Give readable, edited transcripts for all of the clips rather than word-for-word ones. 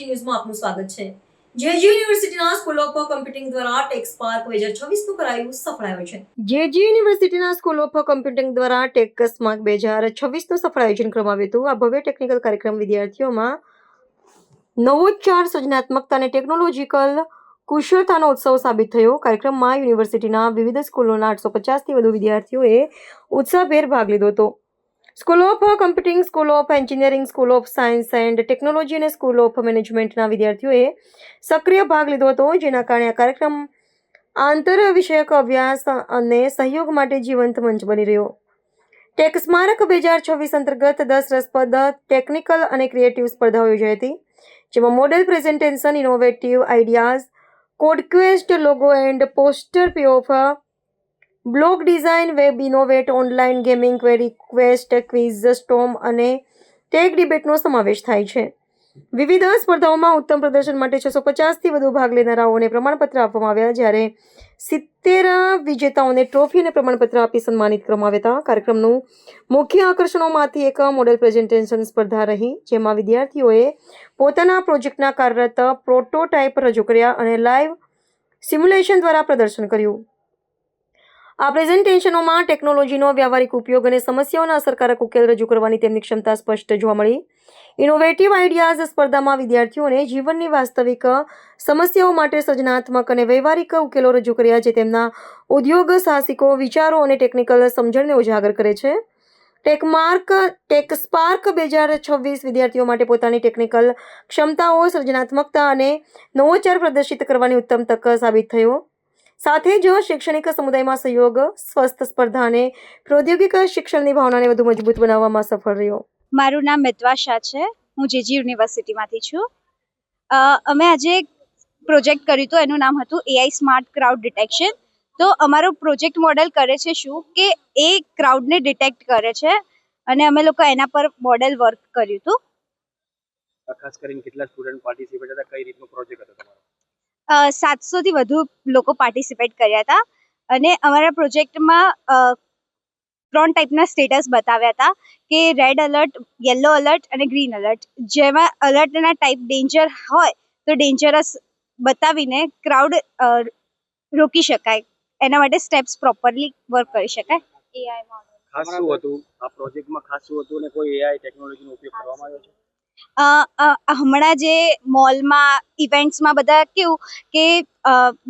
University ન્યૂઝમાં આપનું સ્વાગત છે। જેજી યુનિવર્સિટીના સ્કૂલ ઓફ કમ્પ્યુટિંગ દ્વારા ટેક સ્પાર્ક 2026નું કરાયું સફળ આયોજન। જેજી યુનિવર્સિટીના સ્કૂલ ઓફ કમ્પ્યુટિંગ દ્વારા ટેક સ્પાર્ક 2026નું સફળ આયોજન કરવામાં આવ્યું હતું। આ ભવ્ય ટેકનિકલ કાર્યક્રમ વિદ્યાર્થીઓમાં નવોચ્ચાર, સર્જનાત્મકતા અને ટેકનોલોજીકલ કુશળતાનો ઉત્સવ સાબિત થયો। કાર્યક્રમમાં યુનિવર્સિટીના વિવિધ સ્કૂલોના 850થી વધુ વિદ્યાર્થીઓએ ઉત્સાહભેર ભાગ લીધો હતો। School of computing, school of engineering, school of science and technology અને સ્કૂલ ઓફ મેનેજમેન્ટના વિદ્યાર્થીઓએ સક્રિય ભાગ લીધો હતો, જેના કારણે આ કાર્યક્રમ આંતરવિષયક અભ્યાસ અને સહયોગ માટે જીવંત મંચ બની રહ્યો। ટેક સ્મારક 2026 અંતર્ગત 10 રસપ્રદ ટેકનિકલ અને ક્રિએટિવ સ્પર્ધાઓ યોજાઈ હતી, જેમાં model presentation, innovative ideas, code quest, logo and poster pay-of, blog design, web innovate, online gaming, query quest, quiz storm અને ટેક ડિબેટનો સમાવેશ થાય છે। વિવિધ સ્પર્ધાઓમાં ઉત્તમ પ્રદર્શન માટે 650થી વધુ ભાગ લેનારાઓને પ્રમાણપત્ર આપવામાં આવ્યા, જ્યારે 70 વિજેતાઓને ટ્રોફી અને પ્રમાણપત્ર આપી સન્માનિત કરવામાં આવ્યા હતા। કાર્યક્રમનું મુખ્ય આકર્ષણોમાંથી એક મોડેલ પ્રેઝન્ટેશન સ્પર્ધા રહી, જેમાં વિદ્યાર્થીઓએ પોતાના પ્રોજેક્ટના કાર્યરત પ્રોટોટાઇપ રજૂ કર્યા અને લાઈવ સિમ્યુલેશન દ્વારા પ્રદર્શન કર્યું। આ પ્રેઝન્ટેશનોમાં ટેકનોલોજીનો વ્યાવહારિક ઉપયોગ અને સમસ્યાઓના અસરકારક ઉકેલ રજૂ કરવાની તેમની ક્ષમતા સ્પષ્ટ જોવા મળી। ઇનોવેટિવ આઈડિયાઝ સ્પર્ધામાં વિદ્યાર્થીઓને જીવનની વાસ્તવિક સમસ્યાઓ માટે સર્જનાત્મક અને વ્યવહારિક ઉકેલો રજૂ કર્યા, જે તેમના ઉદ્યોગ સાહસિકો, વિચારો અને ટેકનિકલ સમજણને ઉજાગર કરે છે। ટેક સ્પાર્ક 2026 વિદ્યાર્થીઓ માટે પોતાની ટેકનિકલ ક્ષમતાઓ, સર્જનાત્મકતા અને નવોચાર પ્રદર્શિત કરવાની ઉત્તમ તક સાબિત થયો। સાથે જ શૈક્ષણિક સમુદાયમાં સહયોગ, સ્વસ્થ સ્પર્ધા અને પ્રૌદ્યોગિક શિક્ષણની ભાવનાને વધુ મજબૂત બનાવવામાં સફળ રહ્યો। મારું નામ મિતવા શાહ છે। હું જેજી યુનિવર્સિટીમાંથી છું। અમે આજે એક પ્રોજેક્ટ કર્યું હતું, એનું નામ હતું AI સ્માર્ટ ક્રાઉડ ડિટેક્શન। તો અમારો પ્રોજેક્ટ મોડેલ કરે છે શું કે એ ક્રાઉડને ડિટેક્ટ કરે છે, અને અમે લોકો એના પર મોડેલ વર્ક કર્યું હતું। ખાસ કરીને કેટલા સ્ટુડન્ટ પાર્ટિસિપેટ હતા, કઈ રીતનો પ્રોજેક્ટ હતો તમારો? 700થી વધુ લોકો પાર્ટિસિપેટ કર્યા હતા, અને અમારા પ્રોજેક્ટમાં 3 ટાઈપના સ્ટેટસ બતાવ્યા હતા કે રેડ એલર્ટ, યલો એલર્ટ અને ગ્રીન એલર્ટ। જેમાં એલર્ટના ટાઈપ ડેન્જર હોય તો ડેન્જરસ બતાવીને ક્રાઉડ રોકી શકાય, એના માટે સ્ટેપ્સ પ્રોપરલી વર્ક કરી શકાય। AI મોડેલ ખાસ શું હતું આ પ્રોજેક્ટમાં? ખાસ શું હતું અને કોઈ AI ટેકનોલોજીનો ઉપયોગ કરવામાં આવ્યો છે? હમણાં જે મોલમાં, ઇવેન્ટ્સમાં બધા કેવું કે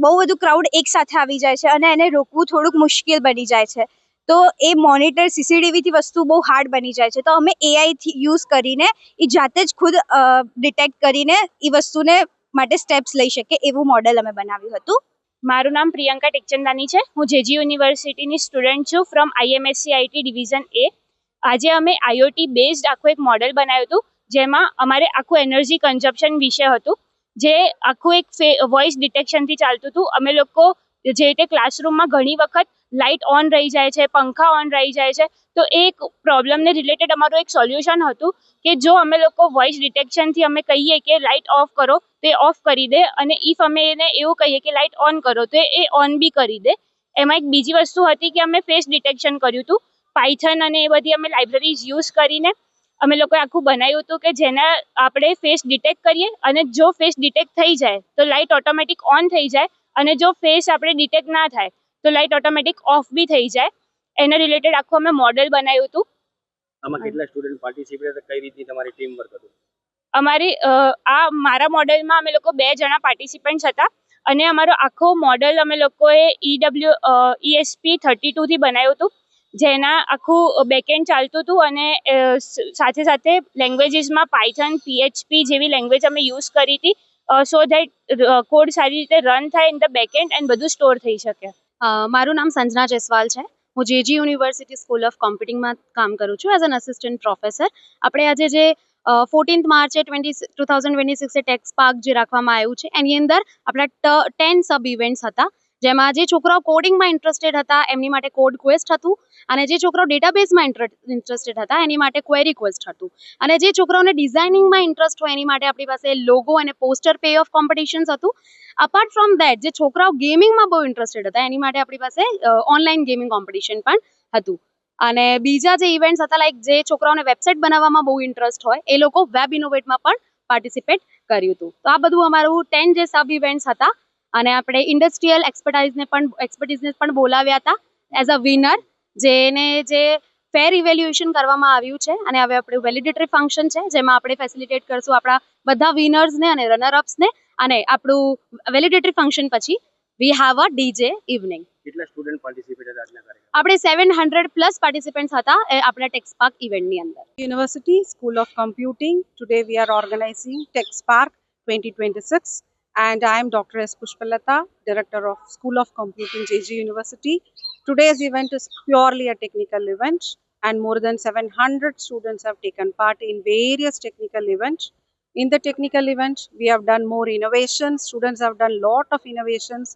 બહુ બધું ક્રાઉડ એક સાથે આવી જાય છે, અને એને રોકવું થોડુંક મુશ્કેલ બની જાય છે। તો એ મોનિટર CCTVથી વસ્તુ બહુ હાર્ડ બની જાય છે। તો અમે AI યુઝ કરીને એ જાતે જ ખુદ ડિટેક્ટ કરીને એ વસ્તુને માટે સ્ટેપ્સ લઈ શકે એવું મોડેલ અમે બનાવ્યું હતું। મારું નામ પ્રિયંકા ટેકચંદાની છે। હું જેજી યુનિવર્સિટીની સ્ટુડન્ટ છું, from IMSC IT division A। આજે અમે IoT બેઝડ આખું એક મોડેલ બનાવ્યું હતું, જેમાં અમારે આખું એનર્જી કન્ઝપ્શન વિશે હતું, જે આખું એક વોઇસ ડિટેક્શનથી ચાલતું હતું। અમે લોકો જે રીતે ક્લાસરૂમમાં ઘણી વખત લાઇટ ઓન રહી જાય છે, પંખા ઓન રહી જાય છે, તો એ એક પ્રોબ્લમને રિલેટેડ અમારું એક સોલ્યુશન હતું કે જો અમે લોકો વોઇસ ડિટેક્શનથી અમે કહીએ કે લાઇટ ઓફ કરો તો એ ઓફ કરી દે, અને ઇફ અમે એને એવું કહીએ કે લાઇટ ઓન કરો તો એ ઓન બી કરી દે। એમાં એક બીજી વસ્તુ હતી કે અમે ફેસ ડિટેક્શન કર્યું હતું, પાયથન અને એ બધી અમે લાઇબ્રેરીઝ યુઝ કરીને અમે લોકોએ આખું બનાવ્યું હતું કે જેના આપણે ફેસ ડિટેક્ટ કરીએ, અને જો ફેસ ડિટેક્ટ થઈ જાય તો લાઇટ ઓટોમેટિક ઓન થઈ જાય, અને જો ફેસ આપણે ડિટેક્ટ ના થાય તો લાઇટ ઓટોમેટિક ઓફ બી થઈ જાય। એના રિલેટેડ આખું અમે મોડેલ બનાવ્યું હતું। આમાં કેટલા સ્ટુડન્ટ પાર્ટિસિપેટ હતા, કઈ રીતની તમારી ટીમ વર્ક હતું? મારા મોડેલમાં અમે લોકો 2 જણા પાર્ટિસિપન્ટ્સ હતા, અને અમારો આખો મોડેલ અમે લોકોએ ESP32 થી બનાવ્યું હતું, જેના આખું બેકએન્ડ ચાલતું હતું, અને સાથે સાથે લેંગ્વેજીસમાં પાયથન, PHP જેવી લેંગ્વેજ અમે યુઝ કરી હતી, સો ધેટ કોડ સારી રીતે રન થાય ઇન ધ બેકએન્ડ એન્ડ બધું સ્ટોર થઈ શકે। મારું નામ સંજના જયસ્વાલ છે। હું જેજી યુનિવર્સિટી સ્કૂલ ઓફ કોમ્પ્યુટિંગમાં કામ કરું છું એઝ એન અસિસ્ટન્ટ પ્રોફેસર। આપણે આજે જે 14th માર્ચે 2026 ટેક સ્પાર્ક જે રાખવામાં આવ્યું છે, એની અંદર આપણા 10 સબ ઇવેન્ટ્સ હતા, જેમાં જે છોકરાઓ કોડિંગમાં ઇન્ટરેસ્ટેડ હતા એમની માટે કોડ ક્વેસ્ટ હતું, અને જે છોકરાઓ ડેટાબેઝમાં ઇન્ટરેસ્ટેડ હતા એની માટે ક્વેરી ક્વેસ્ટ હતું, અને જે છોકરાઓને ડિઝાઇનિંગમાં ઇન્ટરેસ્ટ હોય એની માટે આપણી પાસે લોગો અને પોસ્ટર પે ઓફ કોમ્પિટિશન્સ હતું। અપાર્ટ ફ્રોમ દેટ, જે છોકરાઓ ગેમિંગમાં બહુ ઇન્ટરેસ્ટેડ હતા એની માટે આપણી પાસે ઓનલાઈન ગેમિંગ કોમ્પિટિશન પણ હતું। અને બીજા જે ઇવેન્ટ્સ હતા, લાઈક જે છોકરાઓને વેબસાઇટ બનાવવામાં બહુ ઇન્ટરેસ્ટ હોય એ લોકો વેબ ઇનોવેટમાં પણ પાર્ટિસિપેટ કર્યું હતું. તો આ બધું અમારું 10 જે સબ ઇવેન્ટ્સ હતા અને આપણે ઇન્ડસ્ટ્રીયલ એક્સપર્ટીઝને પણ બોલાવ્યા હતા એઝ અ વિનર, જેને જે ફેર ઇવેલ્યુએશન કરવામાં આવ્યું છે અને હવે આપણું વેલિડેટરી ફંક્શન છે જેમાં આપણે ફેસિલિટેટ કરશું આપણા બધા વિનર્સને અને રનરઅપ્સને, અને આપણું વેલિડેટરી ફંક્શન પછી we have a DJ evening. કેટલા સ્ટુડન્ટ પાર્ટિસિપેટ હતા આજના કાર્યક્રમમાં? આપણે 700 પ્લસ પાર્ટિસિપન્ટ્સ હતા આપણા ટેક્સપાર્ક ઇવેન્ટની અંદર. University School of Computing. Today we are organizing TechSpark 2026 and I am Dr. S. Pushpalata, Director of School of Computing, JG University. Today's event is purely a technical event and more than 700 students have taken part in various technical events. In the technical event, we have done more innovations. Students have done lot of innovations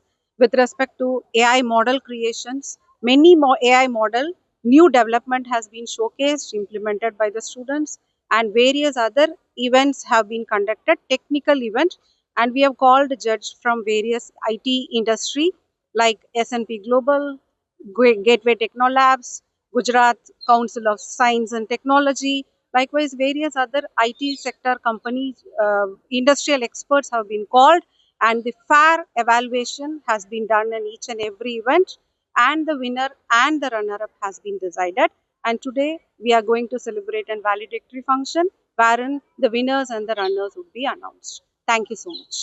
with respect to AI model creations. Many more AI model new development has been showcased, implemented by the students, and various other events have been conducted, technical events, and we have called judge from various IT industry like S&P Global, Gateway Technolabs, Gujarat Council of Science and Technology, likewise various other IT sector companies, industrial experts have been called, and the fair evaluation has been done in each and every event, and the winner and the runner-up has been decided. And today we are going to celebrate a valedictory function wherein the winners and the runners would be announced. Thank you so much.